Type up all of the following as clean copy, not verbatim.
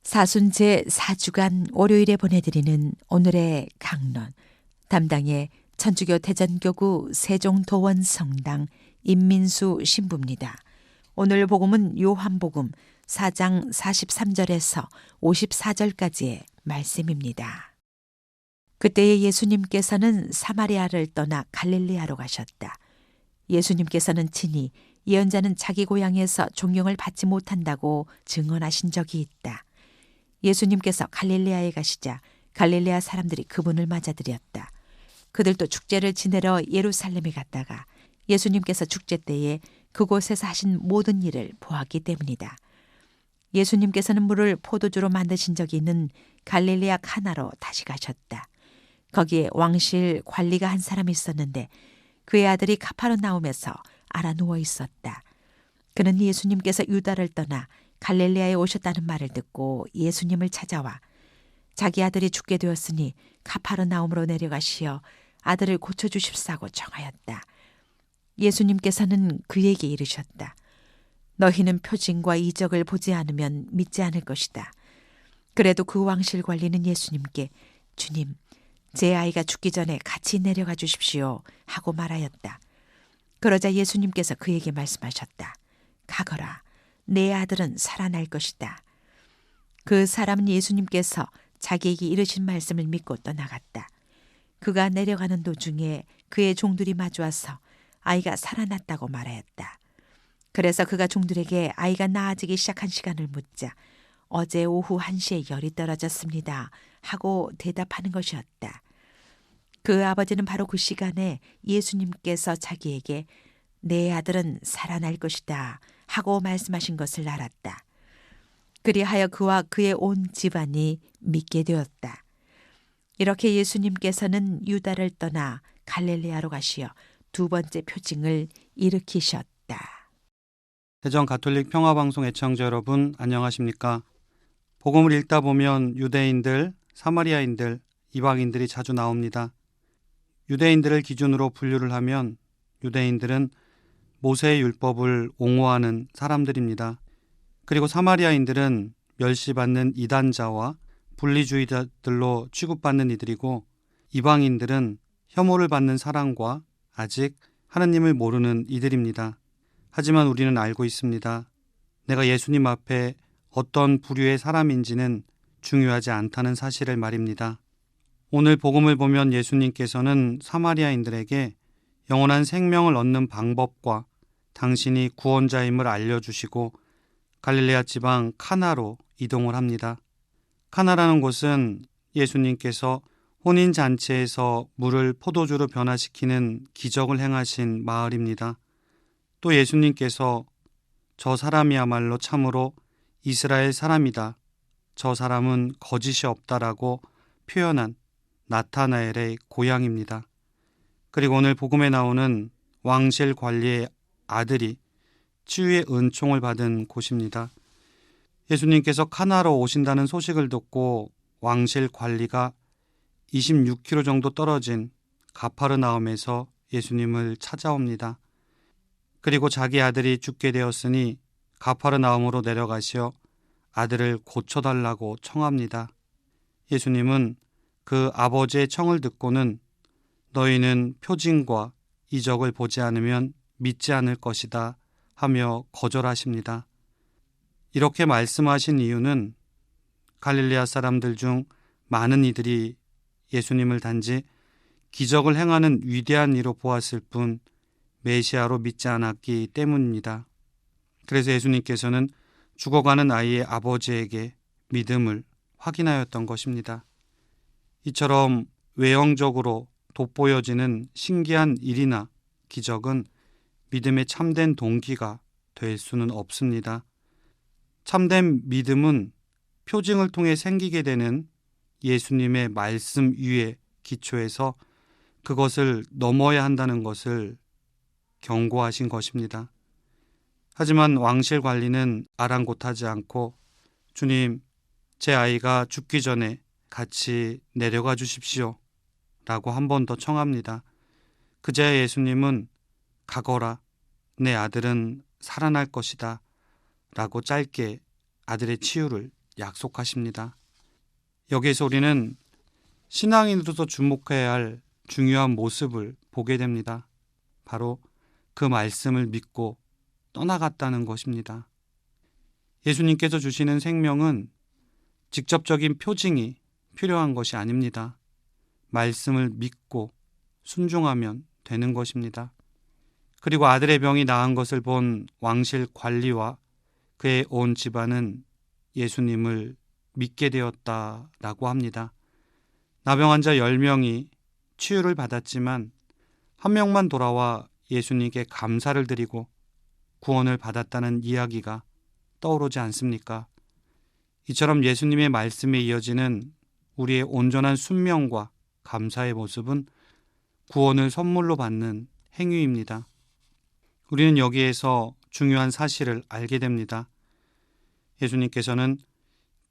사순 제4주간 월요일에 보내드리는 오늘의 강론, 담당의 천주교 대전교구 세종도원성당 임민수 신부입니다. 오늘 복음은 요한복음 4장 43절에서 54절까지의 말씀입니다. 그때에 예수님께서는 사마리아를 떠나 갈릴리아로 가셨다. 예수님께서는 친히 예언자는 자기 고향에서 존경을 받지 못한다고 증언하신 적이 있다. 예수님께서 갈릴레아에 가시자 갈릴레아 사람들이 그분을 맞아들였다. 그들도 축제를 지내러 예루살렘에 갔다가 예수님께서 축제 때에 그곳에서 하신 모든 일을 보았기 때문이다. 예수님께서는 물을 포도주로 만드신 적이 있는 갈릴레아 카나로 다시 가셨다. 거기에 왕실 관리가 한 사람이 있었는데 그의 아들이 가파르나움에서 알아 누워 있었다. 그는 예수님께서 유다를 떠나 갈릴레아에 오셨다는 말을 듣고 예수님을 찾아와 자기 아들이 죽게 되었으니 가파르나움으로 내려가시어 아들을 고쳐주십사고 청하였다. 예수님께서는 그에게 이르셨다. 너희는 표징과 이적을 보지 않으면 믿지 않을 것이다. 그래도 그 왕실 관리는 예수님께 주님, 제 아이가 죽기 전에 같이 내려가 주십시오 하고 말하였다. 그러자 예수님께서 그에게 말씀하셨다. 가거라. 내 아들은 살아날 것이다. 그 사람은 예수님께서 자기에게 이르신 말씀을 믿고 떠나갔다. 그가 내려가는 도중에 그의 종들이 마주와서 아이가 살아났다고 말하였다. 그래서 그가 종들에게 아이가 나아지기 시작한 시간을 묻자 어제 오후 1시에 열이 떨어졌습니다 하고 대답하는 것이었다. 그 아버지는 바로 그 시간에 예수님께서 자기에게 내 아들은 살아날 것이다 하고 말씀하신 것을 알았다. 그리하여 그와 그의 온 집안이 믿게 되었다. 이렇게 예수님께서는 유다를 떠나 갈릴레아로 가시어 두 번째 표징을 일으키셨다. 대전 가톨릭 평화방송 애청자 여러분 안녕하십니까? 복음을 읽다 보면 유대인들, 사마리아인들, 이방인들이 자주 나옵니다. 유대인들을 기준으로 분류를 하면 유대인들은 모세의 율법을 옹호하는 사람들입니다. 그리고 사마리아인들은 멸시받는 이단자와 분리주의자들로 취급받는 이들이고 이방인들은 혐오를 받는 사람과 아직 하느님을 모르는 이들입니다. 하지만 우리는 알고 있습니다. 내가 예수님 앞에 어떤 부류의 사람인지는 중요하지 않다는 사실을 말입니다. 오늘 복음을 보면 예수님께서는 사마리아인들에게 영원한 생명을 얻는 방법과 당신이 구원자임을 알려주시고 갈릴레아 지방 카나로 이동을 합니다. 카나라는 곳은 예수님께서 혼인잔치에서 물을 포도주로 변화시키는 기적을 행하신 마을입니다. 또 예수님께서 저 사람이야말로 참으로 이스라엘 사람이다. 저 사람은 거짓이 없다라고 표현한 나타나엘의 고향입니다. 그리고 오늘 복음에 나오는 왕실 관리의 아들이 치유의 은총을 받은 곳입니다. 예수님께서 카나로 오신다는 소식을 듣고 왕실 관리가 26km 정도 떨어진 가파르나움에서 예수님을 찾아옵니다. 그리고 자기 아들이 죽게 되었으니 가파르나움으로 내려가시어 아들을 고쳐달라고 청합니다. 예수님은 그 아버지의 청을 듣고는 너희는 표징과 이적을 보지 않으면 믿지 않을 것이다 하며 거절하십니다. 이렇게 말씀하신 이유는 갈릴레아 사람들 중 많은 이들이 예수님을 단지 기적을 행하는 위대한 이로 보았을 뿐 메시아로 믿지 않았기 때문입니다. 그래서 예수님께서는 죽어가는 아이의 아버지에게 믿음을 확인하였던 것입니다. 이처럼 외형적으로 돋보여지는 신기한 일이나 기적은 믿음의 참된 동기가 될 수는 없습니다. 참된 믿음은 표징을 통해 생기게 되는 예수님의 말씀 위에 기초해서 그것을 넘어야 한다는 것을 경고하신 것입니다. 하지만 왕실 관리는 아랑곳하지 않고 주님, 제 아이가 죽기 전에 같이 내려가 주십시오 라고 한 번 더 청합니다. 그제야 예수님은 가거라, 내 아들은 살아날 것이다 라고 짧게 아들의 치유를 약속하십니다. 여기에서 우리는 신앙인으로서 주목해야 할 중요한 모습을 보게 됩니다. 바로 그 말씀을 믿고 떠나갔다는 것입니다. 예수님께서 주시는 생명은 직접적인 표징이 필요한 것이 아닙니다. 말씀을 믿고 순종하면 되는 것입니다. 그리고 아들의 병이 나은 것을 본 왕실 관리와 그의 온 집안은 예수님을 믿게 되었다라고 합니다. 나병 환자 10명이 치유를 받았지만 한 명만 돌아와 예수님께 감사를 드리고 구원을 받았다는 이야기가 떠오르지 않습니까? 이처럼 예수님의 말씀에 이어지는 우리의 온전한 순명과 감사의 모습은 구원을 선물로 받는 행위입니다. 우리는 여기에서 중요한 사실을 알게 됩니다. 예수님께서는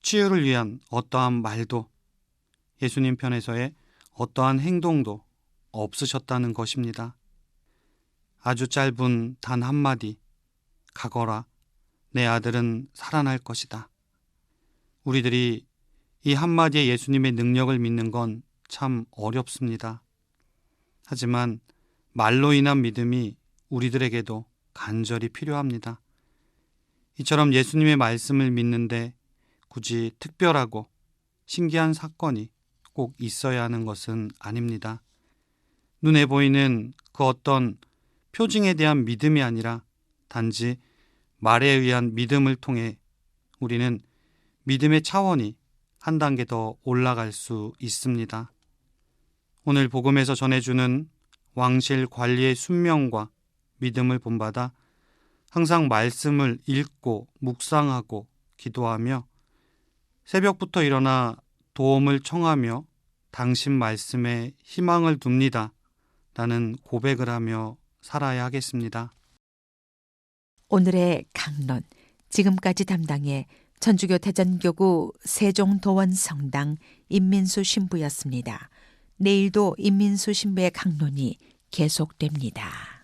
치유를 위한 어떠한 말도 예수님 편에서의 어떠한 행동도 없으셨다는 것입니다. 아주 짧은 단 한마디, 가거라, 내 아들은 살아날 것이다. 우리들이 이 한마디의 예수님의 능력을 믿는 건 참 어렵습니다. 하지만 말로 인한 믿음이 우리들에게도 간절히 필요합니다. 이처럼 예수님의 말씀을 믿는데 굳이 특별하고 신기한 사건이 꼭 있어야 하는 것은 아닙니다. 눈에 보이는 그 어떤 표징에 대한 믿음이 아니라 단지 말에 의한 믿음을 통해 우리는 믿음의 차원이 한 단계 더 올라갈 수 있습니다. 오늘 복음에서 전해주는 왕실 관리의 순명과 믿음을 본받아 항상 말씀을 읽고 묵상하고 기도하며 새벽부터 일어나 도움을 청하며 당신 말씀에 희망을 둡니다. 라는 고백을 하며 살아야 하겠습니다. 오늘의 강론, 지금까지 담당해 천주교 대전교구 세종도원 성당 임민수 신부였습니다. 내일도 임민수 신부의 강론이 계속됩니다.